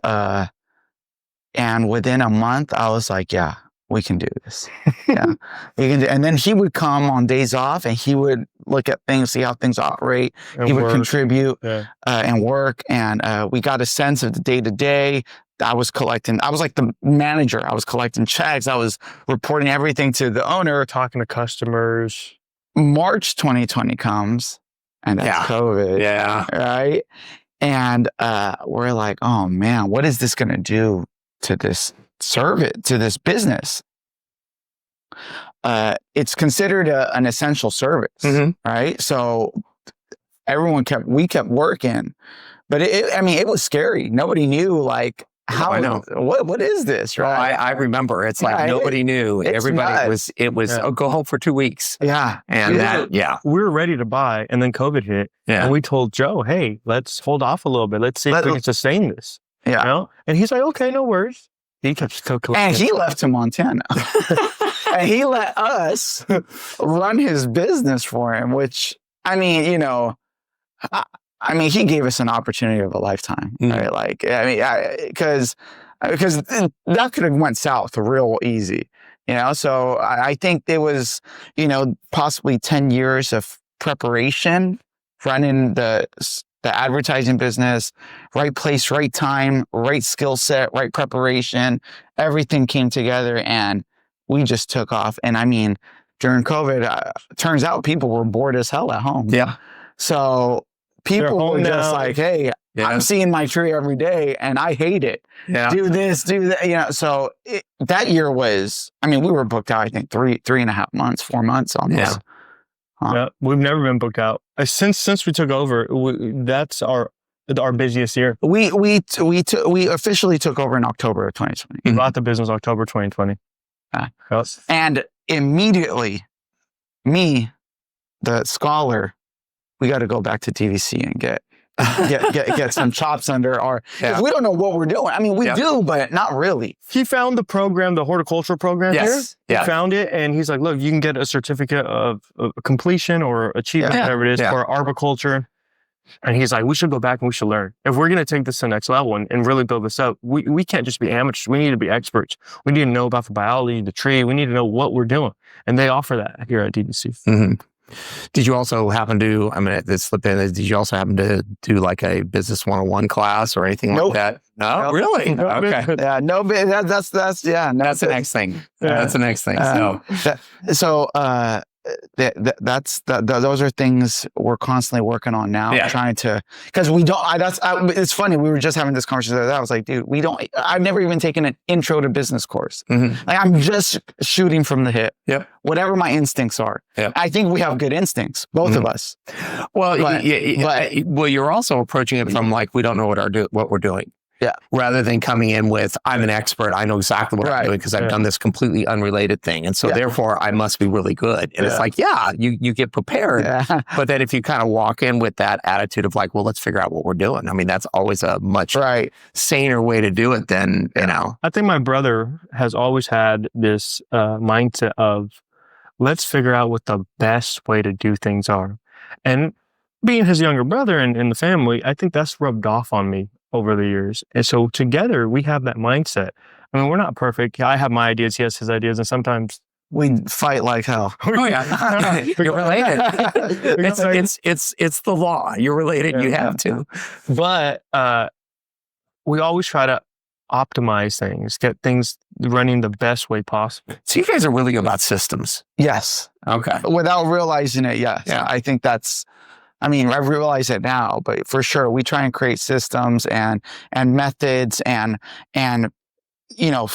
Speaker 4: and within a month, I was like, yeah, we can do this. Yeah, we can do. And then he would come on days off and he would look at things, see how things operate. He would contribute and work. And we got a sense of the day to day. I was like the manager. I was collecting checks. I was reporting everything to the owner.
Speaker 3: Talking to customers.
Speaker 4: March 2020 comes and that's COVID.
Speaker 2: Yeah.
Speaker 4: Right. And we're like, oh man, what is this going to do to this this business? It's considered an essential service, right? So we kept working, but it was scary. Nobody knew like how,
Speaker 2: I know.
Speaker 4: What is this, right?
Speaker 2: I remember. It's like nobody knew. Everybody
Speaker 4: nuts.
Speaker 2: was go home for 2 weeks.
Speaker 4: Yeah.
Speaker 2: And
Speaker 3: we were ready to buy and then COVID hit. Yeah. And we told Joe, hey, let's hold off a little bit. Let's see if we can sustain this.
Speaker 4: Yeah.
Speaker 3: And he's like, okay, no worries. He kept collecting.
Speaker 4: And he left to Montana. And he let us run his business for him, which, I mean, I mean, he gave us an opportunity of a lifetime, right? Like, I mean, because that could have went south real easy, you know? So I think there was, you know, possibly 10 years of preparation, running the advertising business, right place, right time, right skill set, right preparation. Everything came together and we just took off. And I mean, during COVID, turns out people were bored as hell at home.
Speaker 2: Yeah.
Speaker 4: So people were just like, hey, I'm seeing my tree every day and I hate it.
Speaker 2: Yeah.
Speaker 4: Do this, do that. You know, so that year was, I mean, we were booked out, I think 3.5 months, 4 months almost.
Speaker 2: Yeah.
Speaker 3: Yeah, we've never been booked out. Since we took over, that's our busiest year.
Speaker 4: We officially took over in October of 2020.
Speaker 3: We bought the business October 2020.
Speaker 4: And immediately, me, the scholar, we got to go back to TVC and get some chops under our, because we don't know what we're doing. I mean, we do, but not really.
Speaker 3: He found the program, the horticultural program here. He
Speaker 2: Yeah.
Speaker 3: found it and he's like, look, you can get a certificate of completion or achievement, whatever it is, for arboriculture. And he's like, we should go back and we should learn. If we're going to take this to the next level and really build this up, we can't just be amateurs. We need to be experts. We need to know about the biology, the tree. We need to know what we're doing. And they offer that here at DVC.
Speaker 2: Did you also happen to, I mean, this slipped in, did you also happen to do like a business 101 class or anything like that? No,
Speaker 4: Nope.
Speaker 2: really?
Speaker 4: Nope.
Speaker 2: Okay.
Speaker 4: Yeah, no, that's
Speaker 2: That's the next thing. That's the next thing.
Speaker 4: Those are things we're constantly working on now, trying to, because we don't, it's funny. We were just having this conversation. I was like, dude, I've never even taken an intro to business course. Like I'm just shooting from the hip.
Speaker 2: Yep.
Speaker 4: Whatever my instincts are. Yep. I think we have good instincts, both of us.
Speaker 2: Well, well, you're also approaching it from like, we don't know what we're doing.
Speaker 4: Yeah.
Speaker 2: Rather than coming in with, I'm an expert, I know exactly what I'm doing because I've done this completely unrelated thing. And so therefore I must be really good. And it's like, you get prepared. Yeah. But then if you kind of walk in with that attitude of like, well, let's figure out what we're doing. I mean, that's always a much saner way to do it than, you know.
Speaker 3: I think my brother has always had this mindset of, let's figure out what the best way to do things are. And being his younger brother in the family, I think that's rubbed off on me over the years. And so together we have that mindset. I mean, we're not perfect. I have my ideas, he has his ideas, and sometimes
Speaker 4: we fight like hell.
Speaker 2: Oh yeah. You're related. It's the law. You're related. You have to.
Speaker 3: But we always try to optimize things, get things running the best way possible.
Speaker 2: So you guys are really good about systems.
Speaker 4: Yes.
Speaker 2: Okay.
Speaker 4: Without realizing it, yes.
Speaker 2: Yeah.
Speaker 4: I think I mean, I realize it now, but for sure, we try and create systems and methods and you know,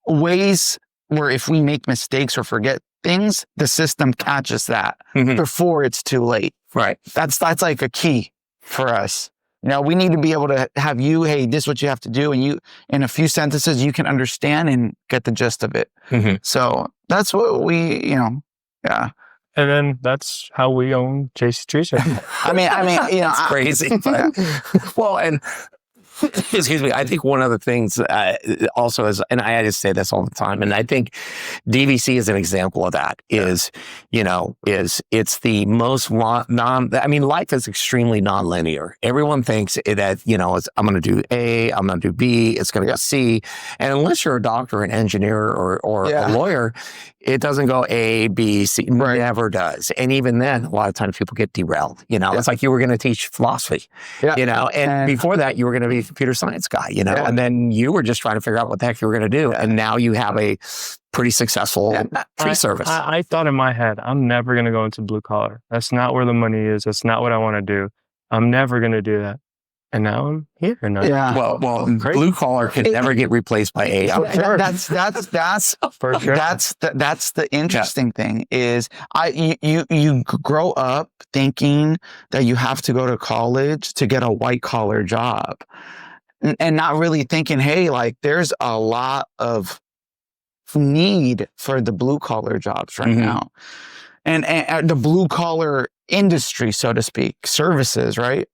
Speaker 4: ways where if we make mistakes or forget things, the system catches that before it's too late.
Speaker 2: Right.
Speaker 4: That's like a key for us. You know, we need to be able to have you, hey, this is what you have to do. And you, in a few sentences, you can understand and get the gist of it. So that's what we, you know,
Speaker 3: And then that's how we own JC Trees.
Speaker 4: I mean, you know,
Speaker 2: it's crazy. But, well, and excuse me, I think one of the things also is, and I just say this all the time, and I think DVC is an example of that, is, you know, it's the most I mean, life is extremely nonlinear. Everyone thinks that, you know, I'm going to do A, I'm going to do B, it's going to go C. And unless you're a doctor, an engineer, or a lawyer, it doesn't go A, B, C, never does. And even then, a lot of times people get derailed, you know, it's like you were going to teach philosophy, you know, and before that you were going to be a computer science guy, you know, and then you were just trying to figure out what the heck you were going to do. And now you have a pretty successful tree service.
Speaker 3: I thought in my head, I'm never going to go into blue collar. That's not where the money is. That's not what I want to do. I'm never going to do that. And now I'm here. And
Speaker 2: well, blue collar can never get replaced by AI.
Speaker 4: Sure. That's for sure. That's the interesting thing is you grow up thinking that you have to go to college to get a white collar job, and not really thinking, hey, like there's a lot of need for the blue collar jobs right now, and the blue collar industry, so to speak, services, right?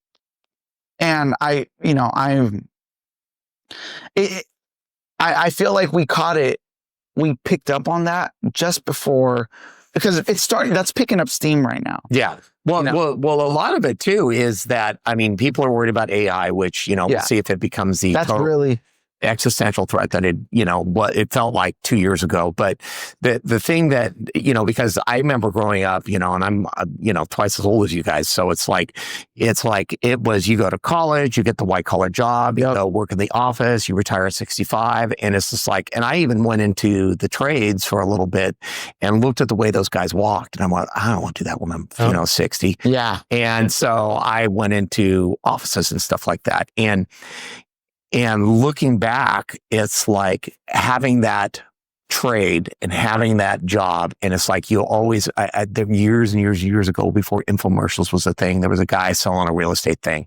Speaker 4: And I feel like we picked up on that just before because it's starting, that's picking up steam right now.
Speaker 2: Yeah. Well,
Speaker 4: You know?
Speaker 2: well, a lot of it too is that, I mean, people are worried about AI, which, we'll see if it becomes the
Speaker 4: That's
Speaker 2: total
Speaker 4: really
Speaker 2: existential threat that what it felt like 2 years ago. But the thing that, because I remember growing up, and I'm, twice as old as you guys. So it's like it was, you go to college, you get the white collar job, you go work in the office, you retire at 65. And it's just like, and I even went into the trades for a little bit and looked at the way those guys walked. And I'm like, I don't want to do that when I'm, 60.
Speaker 4: Yeah.
Speaker 2: And so I went into offices and stuff like that. And looking back, it's like having that trade and having that job. And it's like you always, there years and years ago, before infomercials was a thing, there was a guy selling a real estate thing.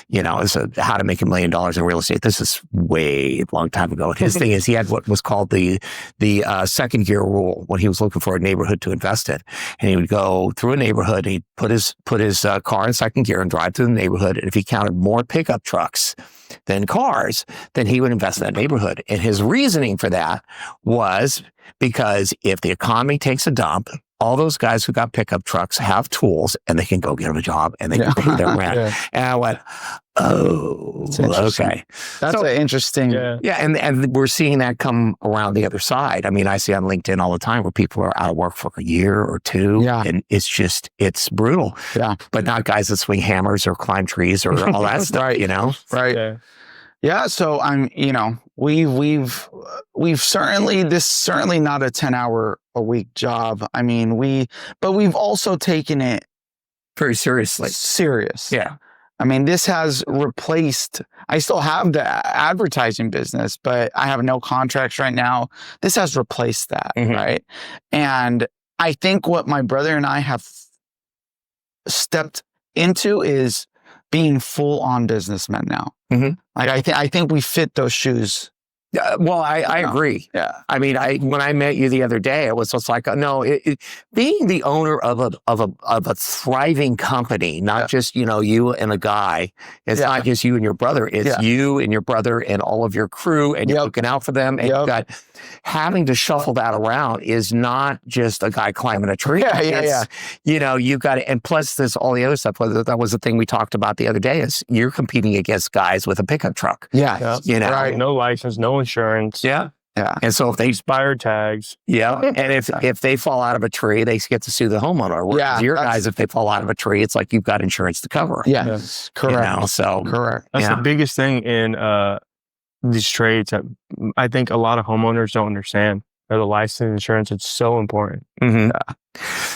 Speaker 2: It's how to make $1 million in real estate. This is way long time ago. And his thing is he had what was called the second gear rule when he was looking for a neighborhood to invest in. And he would go through a neighborhood, he'd put his car in second gear and drive through the neighborhood. And if he counted more pickup trucks than cars, then he would invest in that neighborhood. And his reasoning for that was because if the economy takes a dump, all those guys who got pickup trucks have tools and they can go get them a job and they can pay their rent. And I went, oh, okay.
Speaker 4: That's interesting.
Speaker 2: Yeah. And we're seeing that come around the other side. I mean, I see on LinkedIn all the time where people are out of work for a year or two.
Speaker 4: Yeah.
Speaker 2: And it's brutal.
Speaker 4: Yeah.
Speaker 2: But not guys that swing hammers or climb trees or all that stuff,
Speaker 4: Right. Yeah. So we've certainly, this is certainly not a 10-hour a week job. I mean, but we've also taken it
Speaker 2: very seriously.
Speaker 4: Yeah. I mean, this has replaced, I still have the advertising business, but I have no contracts right now. This has replaced that. Right. And I think what my brother and I have stepped into is being full on businessmen now. Like I think we fit those shoes.
Speaker 2: Well, I agree.
Speaker 4: Yeah.
Speaker 2: I mean, when I met you the other day, it was just like, no, being the owner of a thriving company, not just, you and a guy. It's not just you and your brother. It's you and your brother and all of your crew, and you're looking out for them. And you've got having to shuffle that around is not just a guy climbing a tree. You've got to, and plus there's all the other stuff. That was the thing we talked about the other day is you're competing against guys with a pickup truck.
Speaker 3: Right. No license, no insurance.
Speaker 2: Yeah. And so if they
Speaker 3: expired tags.
Speaker 2: And if they fall out of a tree, they get to sue the homeowner. Whereas your guys, if they fall out of a tree, it's like you've got insurance to cover.
Speaker 4: Correct.
Speaker 2: Correct.
Speaker 3: That's the biggest thing in these trades that I think a lot of homeowners don't understand. Or the license insurance, it's so important.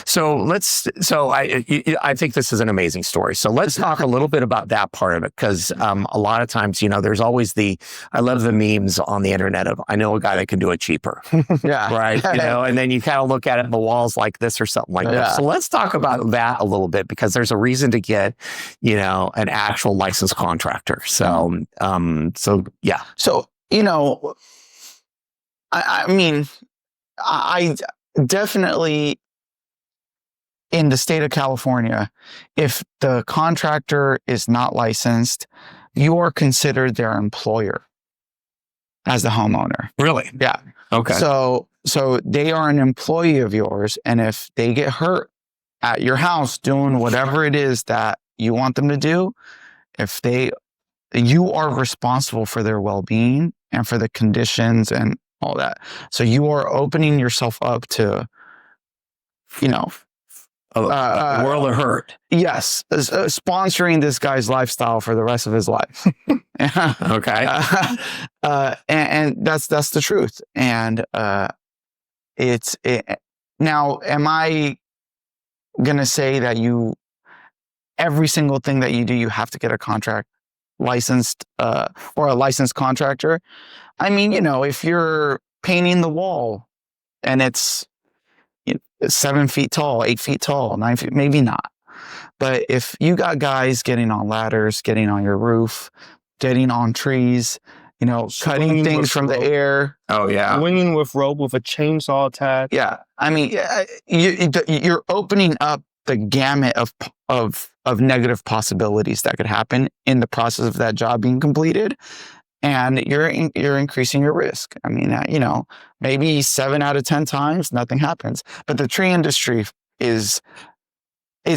Speaker 2: So I think this is an amazing story. So let's talk a little bit about that part of it. Because a lot of times, there's always I love the memes on the internet of, I know a guy that can do it cheaper. Right. And then you kind of look at it and the walls like this or something like that. So let's talk about that a little bit, because there's a reason to get, an actual licensed contractor. So, yeah.
Speaker 4: So, I mean, I definitely, in the state of California, if the contractor is not licensed, you are considered their employer as the homeowner.
Speaker 2: Really?
Speaker 4: Yeah.
Speaker 2: Okay.
Speaker 4: So they are an employee of yours, and if they get hurt at your house doing whatever it is that you want them to do, you are responsible for their well-being and for the conditions and all that. So you are opening yourself up to,
Speaker 2: a world of hurt.
Speaker 4: Yes. Sponsoring this guy's lifestyle for the rest of his life.
Speaker 2: Okay.
Speaker 4: And that's the truth. And now, am I going to say that every single thing that you do, you have to get a contract licensed, or a licensed contractor? I mean, if you're painting the wall and it's 7 feet tall, 8 feet tall, 9 feet, maybe not. But if you got guys getting on ladders, getting on your roof, getting on trees, cutting things from the air.
Speaker 2: Oh yeah.
Speaker 3: Swinging with rope with a chainsaw attached.
Speaker 4: Yeah. I mean, you're opening up the gamut of negative possibilities that could happen in the process of that job being completed. and you're increasing your risk. I mean, maybe 7 out of 10 times nothing happens, but the tree industry is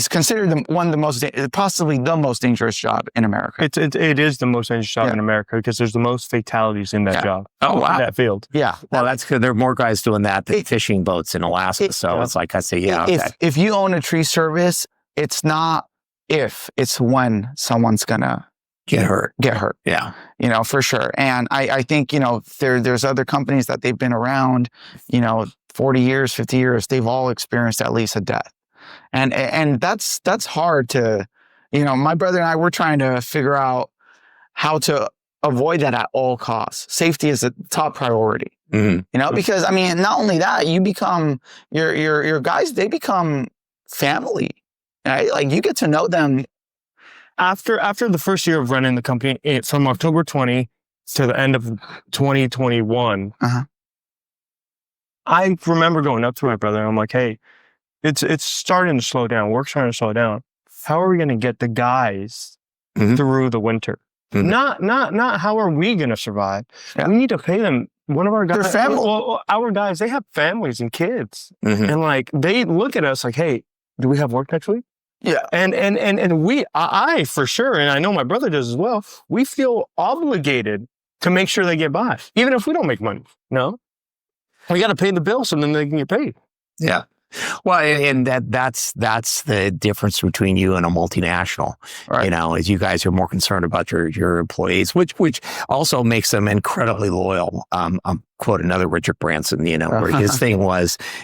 Speaker 4: considered one of the most, possibly the most dangerous job in America.
Speaker 3: It is the most dangerous job in America because there's the most fatalities in that job.
Speaker 2: Oh, wow.
Speaker 3: In that field.
Speaker 4: Yeah.
Speaker 2: Well, that's good. There are more guys doing that than fishing boats in Alaska. So it's like I say,
Speaker 4: if you own a tree service, it's not if, it's when someone's gonna
Speaker 2: get hurt.
Speaker 4: Yeah. For sure. And I think, there's other companies that they've been around, 40 years, 50 years, they've all experienced at least a death. And that's hard to, my brother and I, we're trying to figure out how to avoid that at all costs. Safety is a top priority, because not only that, you become your guys, they become family, right? Like you get to know them.
Speaker 3: After the first year of running the company, from October 20 to the end of 2021, I remember going up to my brother and I'm like, hey, it's starting to slow down. Work's starting to slow down. How are we going to get the guys through the winter? Not how are we going to survive? Yeah. We need to pay them. One of our guys,
Speaker 4: their family.
Speaker 3: Well, our guys, they have families and kids, and like they look at us like, hey, do we have work next week?
Speaker 4: Yeah.
Speaker 3: And I for sure, and I know my brother does as well, we feel obligated to make sure they get by, even if we don't make money. No, we got to pay the bills and then they can get paid.
Speaker 2: Yeah. Well, and that's the difference between you and a multinational,
Speaker 4: right.
Speaker 2: Is you guys are more concerned about your employees, which also makes them incredibly loyal. I'll quote another Richard Branson, where his thing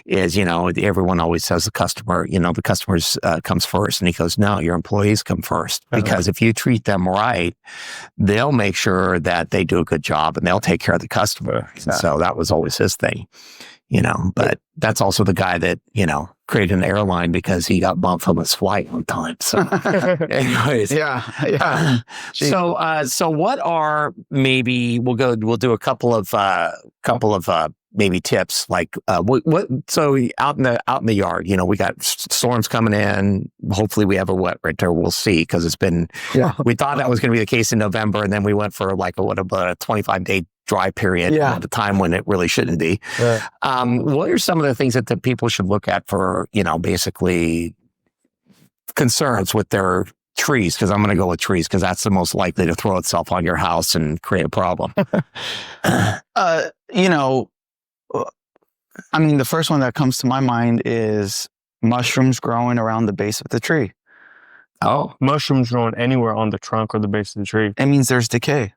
Speaker 2: is, everyone always says the customers comes first. And he goes, no, your employees come first, because if you treat them right, they'll make sure that they do a good job and they'll take care of the customer. Yeah. So that was always his thing. But that's also the guy that, created an airline because he got bumped from his flight one time. So anyways.
Speaker 4: Yeah.
Speaker 2: So what are maybe, we'll do a couple of maybe tips, like so out in the yard, we got storms coming in. Hopefully we have a wet winter. We'll see, because it's been, we thought that was going to be the case in November, and then we went for like a 25-day dry period at the time when it really shouldn't be.
Speaker 3: Yeah.
Speaker 2: What are some of the things that the people should look at for, basically concerns with their trees? Because I'm going to go with trees, because that's the most likely to throw itself on your house and create a problem.
Speaker 4: The first one that comes to my mind is mushrooms growing around the base of the tree.
Speaker 3: Oh, mushrooms growing anywhere on the trunk or the base of the tree.
Speaker 4: It means there's decay.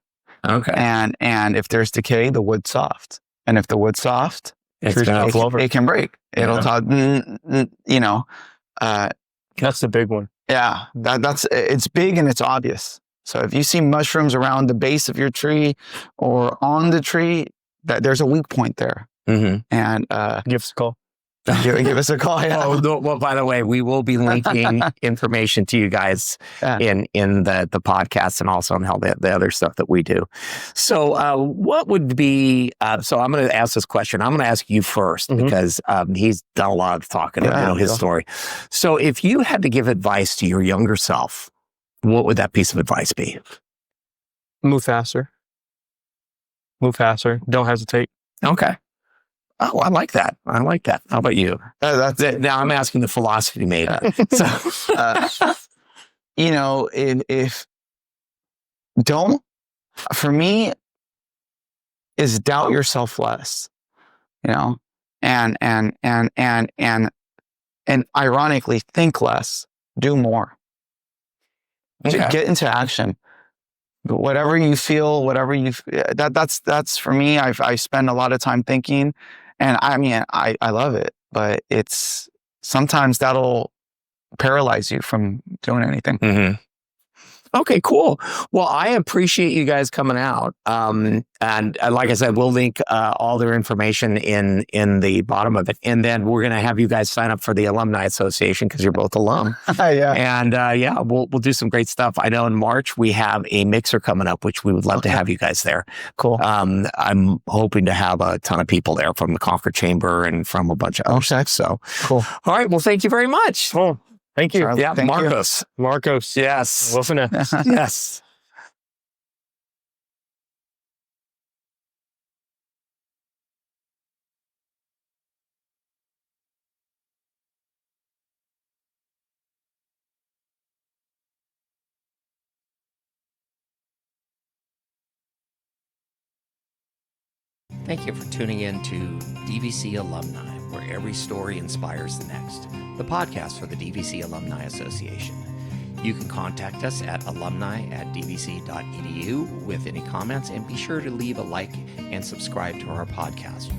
Speaker 2: Okay.
Speaker 4: And if there's decay, the wood's soft. And if the wood's soft,
Speaker 2: it
Speaker 4: can break. It'll talk,
Speaker 3: that's the big one.
Speaker 4: Yeah. It's big and it's obvious. So if you see mushrooms around the base of your tree or on the tree, there's a weak point there. And
Speaker 3: give us a call.
Speaker 4: Give us a call. Yeah.
Speaker 2: Oh, no, well, by the way, we will be linking information to you guys in the podcast, and also on the other stuff that we do. So what would be, so I'm going to ask this question. I'm going to ask you first, because he's done a lot of talking, his story. So if you had to give advice to your younger self, what would that piece of advice be?
Speaker 3: Move faster. Don't hesitate.
Speaker 2: Okay. Oh, I like that. How about you?
Speaker 4: That's it.
Speaker 2: Now I'm asking the philosophy major.
Speaker 4: For me, is doubt yourself less, and ironically, think less, do more.
Speaker 2: Okay.
Speaker 4: Get into action. Whatever you feel, that's for me. I spend a lot of time thinking, and I love it, but it's sometimes that'll paralyze you from doing anything.
Speaker 2: Okay, cool. Well, I appreciate you guys coming out. And like I said, we'll link all their information in the bottom of it. And then we're going to have you guys sign up for the Alumni Association, because you're both alum.
Speaker 4: Yeah.
Speaker 2: And we'll do some great stuff. I know in March we have a mixer coming up, which we would love to have you guys there.
Speaker 4: Cool.
Speaker 2: I'm hoping to have a ton of people there from the Concord Chamber and from a bunch of other stuff. So
Speaker 4: cool.
Speaker 2: All right. Well, thank you very much.
Speaker 3: Cool. Thank you.
Speaker 2: Yeah,
Speaker 4: thank
Speaker 2: Marcos.
Speaker 3: You. Marcos.
Speaker 2: Yes.
Speaker 3: Wolfene.
Speaker 2: Yes.
Speaker 1: Thank you for tuning in to DVC Alumni, where every story inspires the next, the podcast for the DVC Alumni Association. You can contact us at alumni@dvc.edu with any comments, and be sure to leave a like and subscribe to our podcast.